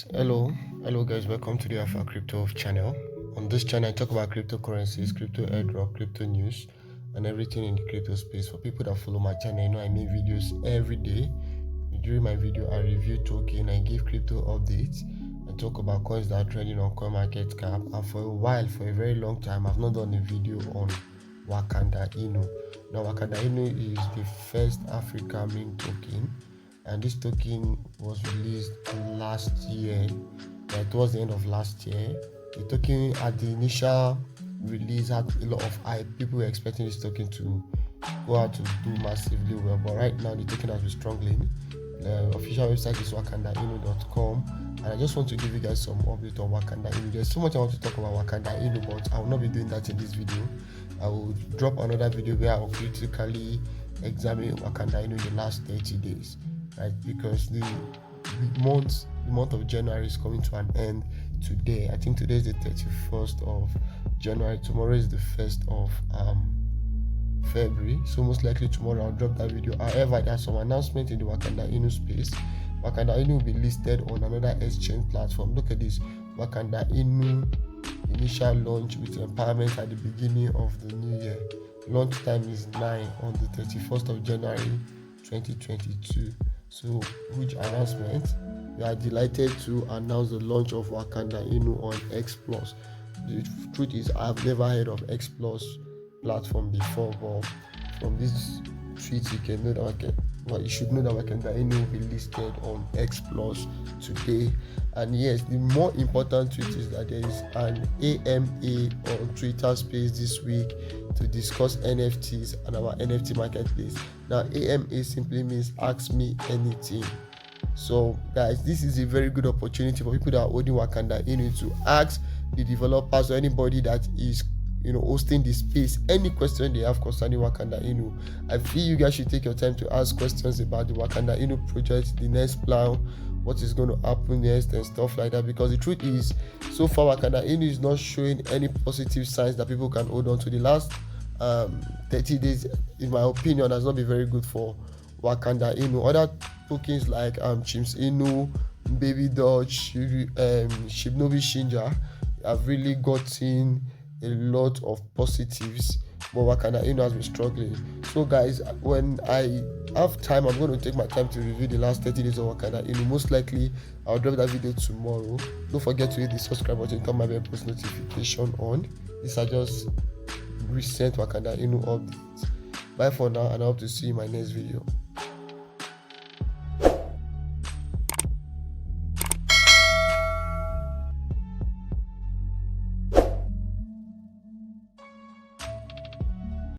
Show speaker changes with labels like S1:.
S1: Hello guys, welcome to the Alpha Crypto channel. On this channel I talk about cryptocurrencies, crypto airdrop, crypto news, and everything in the crypto space. For people that follow my channel, you know I make videos every day. During my video I review token, I give crypto updates, I talk about coins that are trending on CoinMarketCap, and for a while, for a very long time, I've not done a video on Wakanda Inu. Now Wakanda Inu is the first African mint token, and this token was released last year, towards the end of last year. The token at the initial release had a lot of hype. People were expecting this token to go out to do massively well, but right now the token has been struggling. The official website is wakandainu.com, and I just want to give you guys some update on Wakanda Inu. There's so much I want to talk about Wakanda Inu, but I will not be doing that in this video. I will drop another video where I will critically examine Wakanda Inu in the last 30 days. Right, because the month of January is coming to an end today. I think today is the 31st of January. Tomorrow is the 1st of February. So most likely tomorrow I'll drop that video. However, there's some announcement in the Wakanda Inu space. Wakanda Inu will be listed on another exchange platform. Look at this: Wakanda Inu initial launch with empowerment at the beginning of the new year. Launch time is 9 on the 31st of January 2022. So, huge announcement. We are delighted to announce the launch of Wakanda Inu on X Plus. The truth is, I've never heard of X Plus platform before, but from this tweet you can know that you should know that Wakanda Inu will be listed on X Plus today. And yes, the more important tweet is that there is an AMA on Twitter Space this week to discuss NFTs and our NFT marketplace. Now, AMA simply means ask me anything. So guys, this is a very good opportunity for people that are holding Wakanda Inu to ask the developers or anybody that is hosting the space any question they have concerning Wakanda Inu. I feel you guys should take your time to ask questions about the Wakanda Inu project, the next plan, what is going to happen next, and stuff like that, because the truth is, so far Wakanda Inu is not showing any positive signs that people can hold on to. The last 30 days, in my opinion, has not been very good for Wakanda Inu. Other tokens like Chimps Inu, Baby Dodge, Shibnobi Shinja have really gotten a lot of positives, but Wakanda Inu has been struggling. So guys, when I have time, I'm going to take my time to review the last 30 days of Wakanda Inu. Most likely I'll drop that video tomorrow. Don't forget to hit the subscribe button, turn my bell, post notification on. These are just recent Wakanda Inu updates. Bye for now, and I hope to see you in my next video.